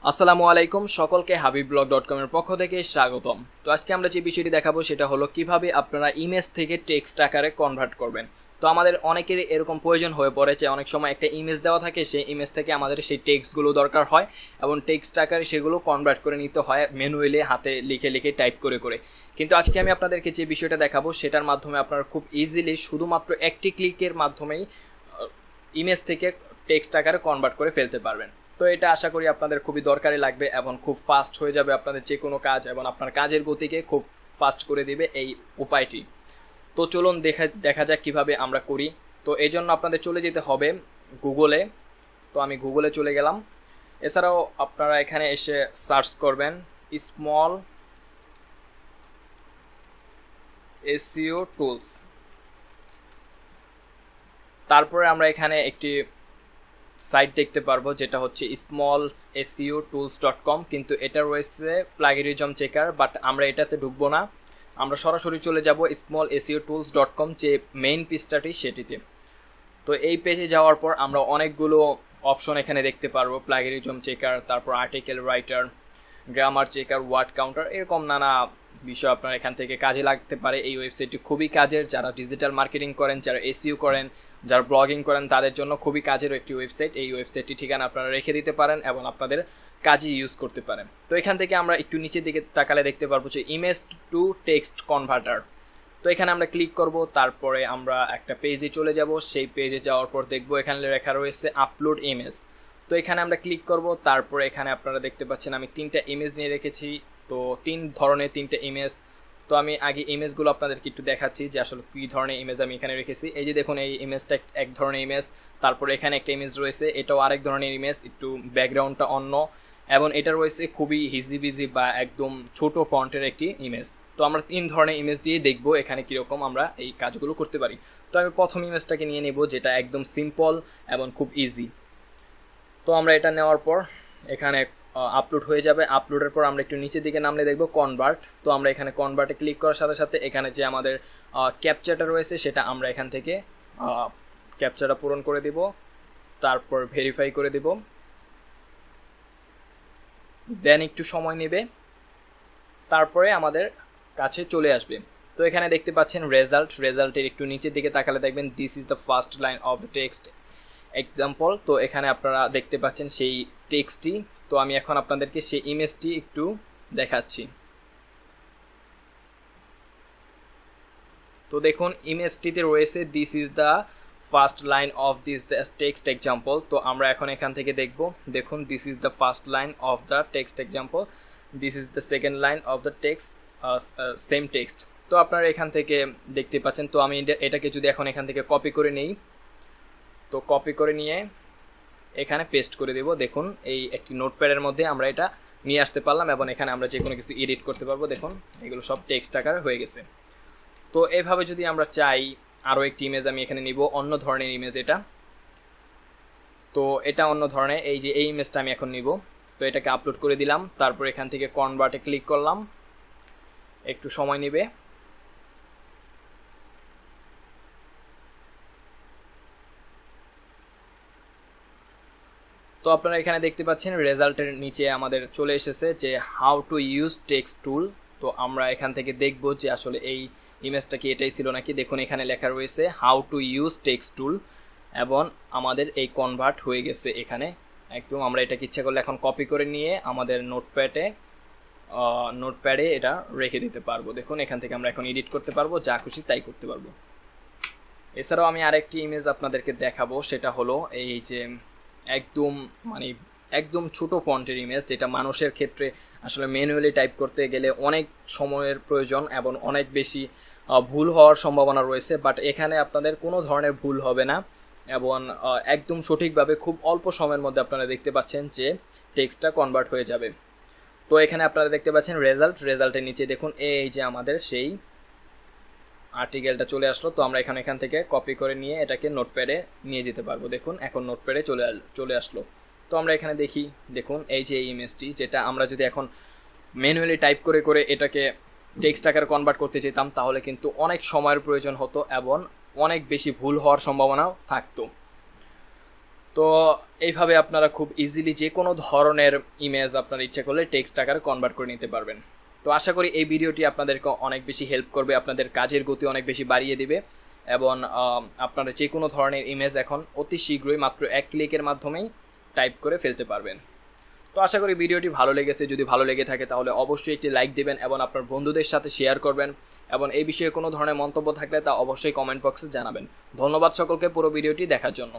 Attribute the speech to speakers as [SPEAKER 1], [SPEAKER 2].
[SPEAKER 1] আসসালামু আলাইকুম সকলকে habib.com এর পক্ষ থেকে স্বাগতম। তো আজকে আমরা যে বিষয়টি দেখাবো সেটা হলো কিভাবে আপনারা ইমেজ থেকে টেক্সট আকারে কনভার্ট করবেন। তো আমাদের অনেকের এরকম প্রয়োজন হয়ে পড়ে যে অনেক সময় একটা ইমেজ দেওয়া থাকে, সেই ইমেজ থেকে আমাদের সেই টেক্সটগুলো দরকার হয় এবং টেক্সট আকারে সেগুলো কনভার্ট করে নিতে হয় ম্যানুয়ালি, হাতে লিখে লিখে টাইপ করে করে। কিন্তু আজকে আমি আপনাদেরকে যে বিষয়টা দেখাবো সেটার মাধ্যমে আপনারা খুব ইজিলি শুধুমাত্র একটি ক্লিকের মাধ্যমেই ইমেজ থেকে টেক্সট আকারে কনভার্ট করে ফেলতে পারবেন। তো এটা আশা করি আপনাদের খুবই দরকারি লাগবে এবং খুব ফাস্ট হয়ে যাবে আপনাদের যে কোনো কাজ এবং আপনার কাজের গতিকে খুব ফাস্ট করে দিবে এই উপায়টি। তো চলুন দেখা যাক কিভাবে আমরা করি। তো এই জন্য আপনাদের চলে যেতে হবে গুগলে। তো আমি গুগলে চলে গেলাম। এছাড়াও আপনারা এখানে এসে সার্চ করবেন স্মল এসইও টুলস। তারপরে আমরা এখানে একটি সাইট দেখতে পারবো যেটা হচ্ছে smallseotools.com, কিন্তু এটা রয়েছে প্লাগিরিজম চেকার, বাট আমরা এটাতে ঢুকবো না। আমরা সরাসরি চলে যাব smallseotools.com যে মেইন পেজটাটি সেটিতে। তো এই পেজে যাওয়ার পর আমরা অনেকগুলো অপশন এখানে দেখতে পারবো, প্লাগিরিজম চেকার, তারপর article writer, grammar checker, word counter, এরকম নানা বিষয় আপনার এখান থেকে কাজে লাগতে পারে। এই ওয়েবসাইটটি খুবই কাজের, যারা ডিজিটাল মার্কেটিং করেন, যারা এসইও করেন, যারা ব্লগিং করেন তাদের জন্য খুবই কাজের একটি ওয়েবসাইট। এই ওয়েবসাইটটি ঠিকানা আপনারা রেখে দিতে পারেন এবং আপনাদের কাজে ইউজ করতে পারেন। তো এখান থেকে আমরা একটু নিচের দিকে তাকালে দেখতে পারবো যে ইমেজ টু টেক্সট কনভার্টার। তো এখানে আমরা ক্লিক করব, তারপরে আমরা একটা পেজে চলে যাব। সেই পেজে যাওয়ার পর দেখবো এখানে লেখা রয়েছে আপলোড ইমেজ। তো এখানে আমরা ক্লিক করব, তারপরে এখানে আপনারা দেখতে পাচ্ছেন আমি 3টা ইমেজ নিয়ে রেখেছি। তো 3 ধরনের 3টা ইমেজ। তো আমি আগে ইমেজগুলো আপনাদেরকে একটু দেখাচ্ছি যে আসলে কী ধরনের ইমেজ আমি এখানে রেখেছি। এই যে দেখুন, এই ইমেজটা এক ধরনের ইমেজ, তারপরে এখানে একটা ইমেজ রয়েছে, এটাও আরেক ধরনের ইমেজ, একটু ব্যাকগ্রাউন্ডটা অন্য, এবং এটা রয়েছে খুবই হিজিবিজি বা একদম ছোট ফন্টের একটি ইমেজ। তো আমরা 3 ধরনের ইমেজ দিয়ে দেখবো এখানে কীরকম আমরা এই কাজগুলো করতে পারি। তো আমি প্রথম ইমেজটাকে নিয়ে নেব যেটা একদম সিম্পল এবং খুব ইজি। তো আমরা এটা নেওয়ার পর এখানে আপলোড হয়ে যাবে। আপলোডের পর আমরা একটু নিচের দিকে নামলে দেখবো কনভার্ট। তো আমরা এখানে কনভার্টে ক্লিক করার সাথে সাথে এখানে যে আমাদের ক্যাপচাটা রয়েছে সেটা আমরা এখান থেকে ক্যাপচাটা পূরণ করে দিব, তারপর ভেরিফাই করে দিব, দেন একটু সময় নেবে, তারপরে আমাদের কাছে চলে আসবে। তো এখানে দেখতে পাচ্ছেন রেজাল্টের একটু নিচের দিকে তাকালে দেখবেন this is the first line of the text example. তো এখানে আপনারা দেখতে পাচ্ছেন সেই টেক্সটটি। তো আমি এখন আপনাদেরকে সেই ইমেজটি একটু দেখাচ্ছি। তো দেখুন ইমেজটিতে রয়েছে this is the first line of this text example. তো আমরা এখন এখান থেকে দেখব, দেখুন this is the first line of the text example, this is the second line of the text same text. তো আপনারা এখান থেকে দেখতে পাচ্ছেন। তো আমি এটাকে যদি এখন এখান থেকে কপি করে নিই, তো কপি করে নিয়ে এখানে পেস্ট করে দেব। দেখুন এই একটি নোটপ্যাডের মধ্যে আমরা এটা নিয়ে আসতে পারলাম এবং এখানে আমরা যে কোনো কিছু এডিট করতে পারবো। দেখুন এগুলো সব টেক্সট আকারে হয়ে গেছে। তো এভাবে যদি আমরা চাই আরও একটি ইমেজ আমি এখানে নিব, অন্য ধরনের ইমেজ এটা। তো এটা অন্য ধরনের, এই যে এই ইমেজটা আমি এখন নিব। তো এটাকে আপলোড করে দিলাম, তারপর এখান থেকে কনভার্টে ক্লিক করলাম, একটু সময় নেবে। তো আপনারা এখানে দেখতে পাচ্ছেন রেজাল্টের নিচে আমাদের চলে এসেছে যে how to use text tool. তো আমরা এখান থেকে দেখব যে আসলে এই ইমেজটা কি এটাই ছিল নাকি। দেখুন এখানে লেখা রয়েছে how to use text tool এবং আমাদের এই কনভার্ট হয়ে গেছে এখানে একদম। আমরা এটাকে ইচ্ছা করলে এখন কপি করে নিয়ে আমাদের নোটপ্যাডে এটা রেখে দিতে পারবো। দেখুন এখান থেকে আমরা এখন এডিট করতে পারবো, যা খুশি তাই করতে পারবো। এছাড়াও আমি আরেকটি ইমেজ আপনাদেরকে দেখাবো, সেটা হলো এই যে একদম ছোট ফন্টের ইমেজ, যেটা মানুষের ক্ষেত্রে আসলে ম্যানুয়ালি টাইপ করতে গেলে অনেক সময়ের প্রয়োজন এবং অনেক বেশি ভুল হওয়ার সম্ভাবনা রয়েছে। বাট এখানে আপনাদের কোনো ধরনের ভুল হবে না এবং একদম সঠিকভাবে খুব অল্প সময়ের মধ্যে আপনারা দেখতে পাচ্ছেন যে টেক্সটটা কনভার্ট হয়ে যাবে। তো এখানে আপনারা দেখতে পাচ্ছেন রেজাল্টের নিচে দেখুন এই যে আমাদের সেই আর্টিকেলটা চলে আসলো। তো আমরা এখান থেকে কপি করে নিয়ে এটাকে নোটপ্যাডে নিয়ে যেতে পারবো। দেখুন এখন নোটপ্যাডে চলে আসলো। তো আমরা এখানে দেখুন এই যে এই ইমেজটি, যেটা আমরা যদি এখন ম্যানুয়ালি টাইপ করে করে এটাকে টেক্সট আকারে কনভার্ট করতে যেতাম তাহলে কিন্তু অনেক সময়ের প্রয়োজন হতো এবং অনেক বেশি ভুল হওয়ার সম্ভাবনাও থাকতো। তো এইভাবে আপনারা খুব ইজিলি যে কোনো ধরনের ইমেজ আপনার ইচ্ছে করলে টেক্সট আকারে কনভার্ট করে নিতে পারবেন। তো আশা করি এই ভিডিওটি আপনাদেরকে অনেক বেশি হেল্প করবে, আপনাদের কাজের গতি অনেক বেশি বাড়িয়ে দিবে এবং আপনারা যে কোনো ধরনের ইমেজ এখন অতি শীঘ্রই মাত্র 1 ক্লিকের মাধ্যমেই টাইপ করে ফেলতে পারবেন। তো আশা করি ভিডিওটি ভালো লেগেছে। যদি ভালো লেগে থাকে তাহলে অবশ্যই একটি লাইক দিবেন এবং আপনার বন্ধুদের সাথে শেয়ার করবেন এবং এই বিষয়ে কোনো ধরনের মন্তব্য থাকলে তা অবশ্যই কমেন্ট বক্সে জানাবেন। ধন্যবাদ সকলকে পুরো ভিডিওটি দেখার জন্য।